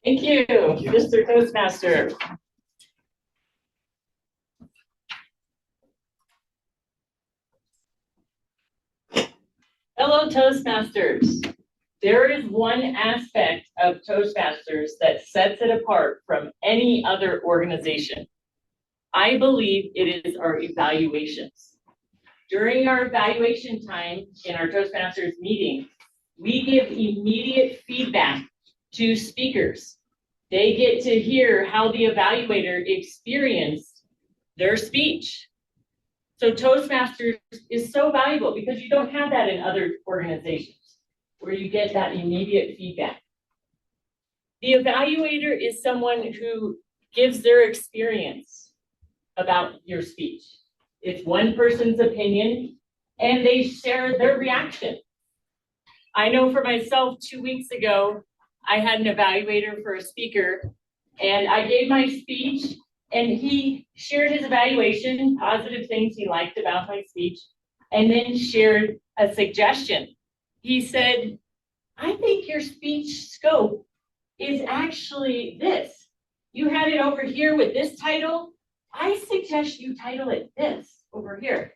Thank you, Mr. Toastmaster. Fellow Toastmasters, there is one aspect of Toastmasters that sets it apart from any other organization. I believe it is our evaluations. During our evaluation time in our Toastmasters meeting, we give immediate feedback to speakers. They get to hear how the evaluator experienced their speech. So Toastmasters is so valuable because you don't have that in other organizations where you get that immediate feedback. The evaluator is someone who gives their experience about your speech. It's one person's opinion and they share their reaction. I know for myself, 2 weeks ago, I had an evaluator for a speaker and I gave my speech and he shared his evaluation, positive things he liked about my speech, and then shared a suggestion. He said, I think your speech scope is actually this. You had it over here with this title. I suggest you title it this over here.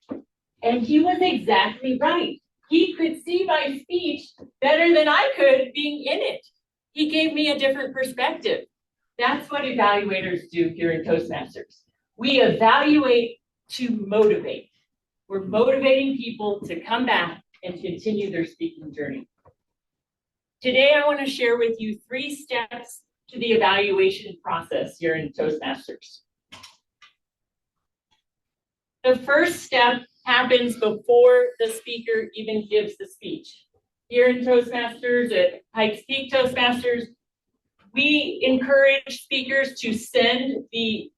And he was exactly right. He could see my speech better than I could being in it. He gave me a different perspective. That's what evaluators do here in Toastmasters. We evaluate to motivate. We're motivating people to come back and continue their speaking journey. Today, I want to share with you 3 steps to the evaluation process here in Toastmasters. The first step happens before the speaker even gives the speech. Here in Toastmasters, at Pikes Peak Toastmasters, we encourage speakers to send the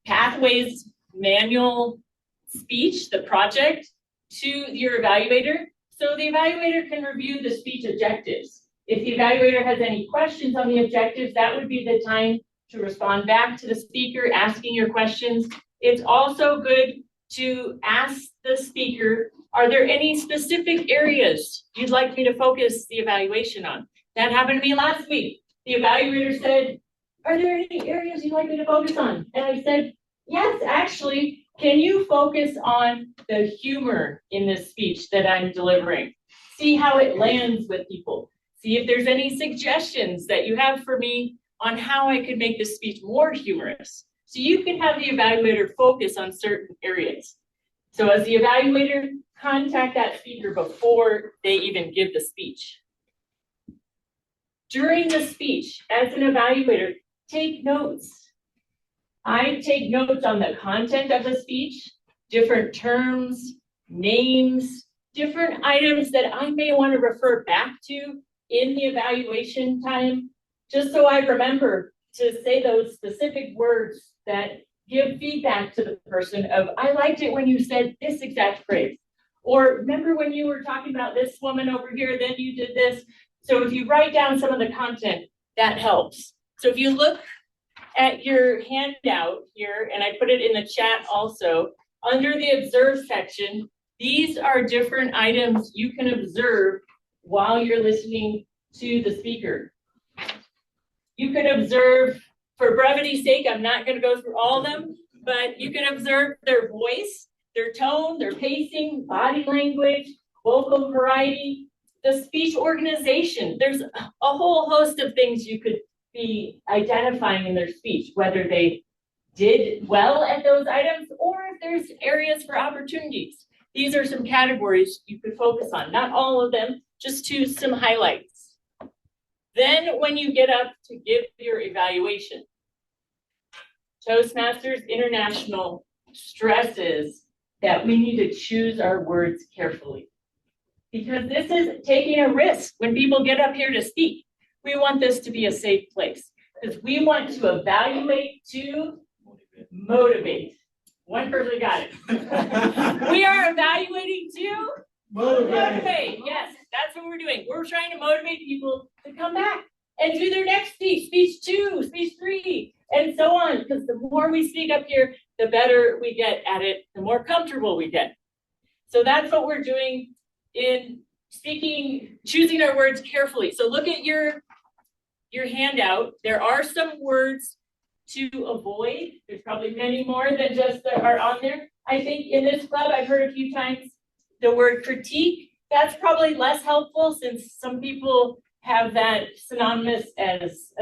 Pathways manual speech, the project, to your evaluator, so the evaluator can review the speech objectives. If the evaluator has any questions on the objectives, that would be the time to respond back to the speaker, asking your questions. It's also good to ask the speaker, are there any specific areas you'd like me to focus the evaluation on? That happened to me last week. The evaluator said, are there any areas you'd like me to focus on? And I said, yes, actually, can you focus on the humor in this speech that I'm delivering? See how it lands with people. See if there's any suggestions that you have for me on how I could make this speech more humorous. So you can have the evaluator focus on certain areas. So as the evaluator, contact that speaker before they even give the speech. During the speech, as an evaluator, take notes. I take notes on the content of the speech, different terms, names, different items that I may want to refer back to in the evaluation time, just so I remember to say those specific words that give feedback to the person of, I liked it when you said this exact phrase. Or remember when you were talking about this woman over here, then you did this. So if you write down some of the content, that helps. So if you look at your handout here, and I put it in the chat also, under the observe section, these are different items you can observe while you're listening to the speaker. You can observe, for brevity's sake, I'm not going to go through all of them, but you can observe their voice, their tone, their pacing, body language, vocal variety, the speech organization. There's a whole host of things you could be identifying in their speech, whether they did well at those items or if there's areas for opportunities. These are some categories you could focus on, not all of them, just choose some highlights. Then when you get up to give your evaluation, Toastmasters International stresses that we need to choose our words carefully, because this is taking a risk when people get up here to speak. We want this to be a safe place because we want to evaluate to motivate. One person got it. We are evaluating to motivate. Yes, that's what we're doing. We're trying to motivate people to come back and do their next speech, speech 2, speech 3, and so on. Because the more we speak up here, the better we get at it, the more comfortable we get. So that's what we're doing in speaking, choosing our words carefully. So look at your your handout, there are some words to avoid. There's probably many more than just that are on there. I think in this club, I've heard a few times the word critique. That's probably less helpful since some people have that synonymous as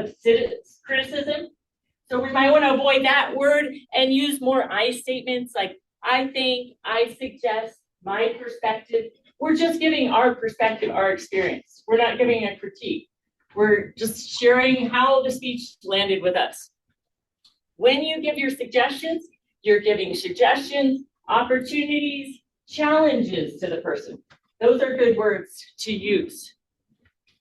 criticism. So we might want to avoid that word and use more I statements like I think, I suggest, my perspective. We're just giving our perspective, our experience. We're not giving a critique. We're just sharing how the speech landed with us. When you give your suggestions, you're giving suggestions, opportunities, challenges to the person. Those are good words to use.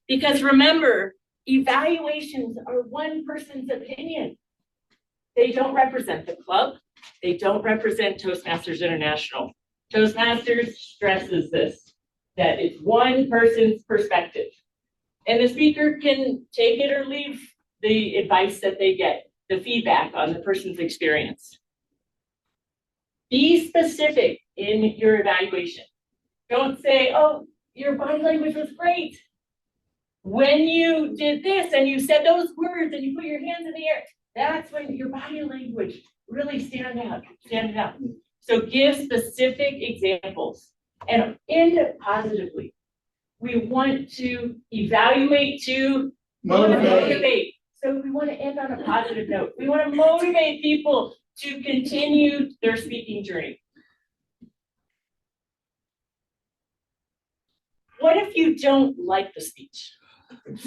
Because remember, evaluations are one person's opinion. They don't represent the club. They don't represent Toastmasters International. Toastmasters stresses this, that it's one person's perspective. And the speaker can take it or leave the advice that they get, the feedback on the person's experience. Be specific in your evaluation. Don't say, oh, your body language was great. When you did this and you said those words and you put your hands in the air, that's when your body language really stands out. So give specific examples and end it positively. We want to evaluate to motivate. So we want to end on a positive note. We want to motivate people to continue their speaking journey. What if you don't like the speech? Okay,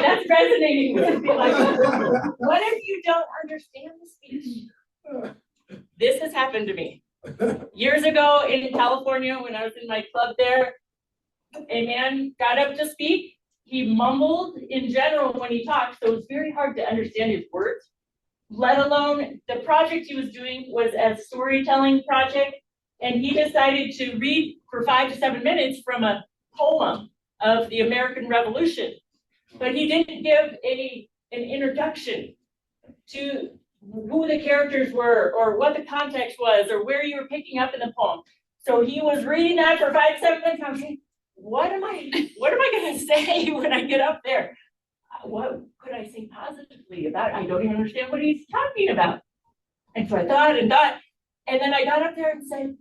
that's resonating with me. Like, what if you don't understand the speech? This has happened to me. Years ago in California, when I was in my club there, a man got up to speak. He mumbled in general when he talked, so it was very hard to understand his words, let alone the project he was doing was a storytelling project, and he decided to read for 5 to 7 minutes from a poem of the American Revolution, but he didn't give an introduction to who the characters were or what the context was or where you were picking up in the poem. So he was reading that for 5 to 7 minutes. I was thinking, what am I going to say when I get up there? What could I say positively about? I don't even understand what he's talking about. And so I thought, and then I got up there and said,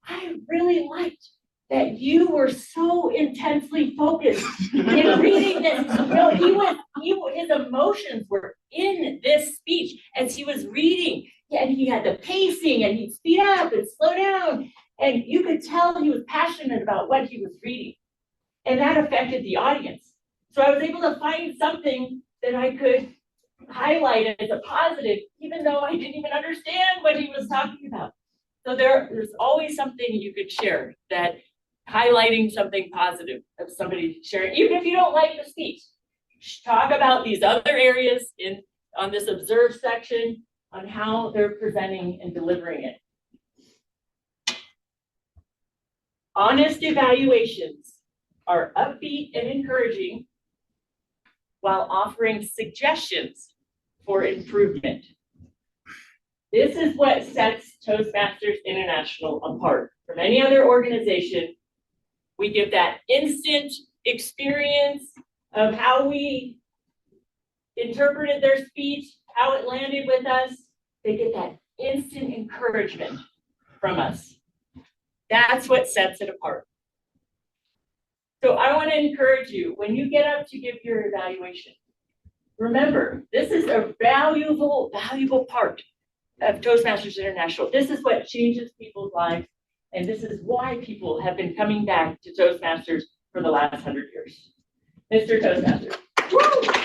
I really liked that you were so intensely focused in reading this. His emotions were in this speech as he was reading, and he had the pacing, and he'd speed up and slow down, and you could tell he was passionate about what he was reading, and that affected the audience. So I was able to find something that I could highlight as a positive, even though I didn't even understand what he was talking about. So there's always something you could share that highlighting something positive of somebody sharing, even if you don't like the speech. Talk about these other areas on this observe section on how they're presenting and delivering it. Honest evaluations are upbeat and encouraging while offering suggestions for improvement. This is what sets Toastmasters International apart from any other organization. We give that instant experience of how we interpreted their speech, how it landed with us. They get that instant encouragement from us. That's what sets it apart. So I want to encourage you, when you get up to give your evaluation, remember, this is a valuable part of Toastmasters International. This is what changes people's lives, and this is why people have been coming back to Toastmasters for the last 100 years. Mr. Toastmaster. Woo!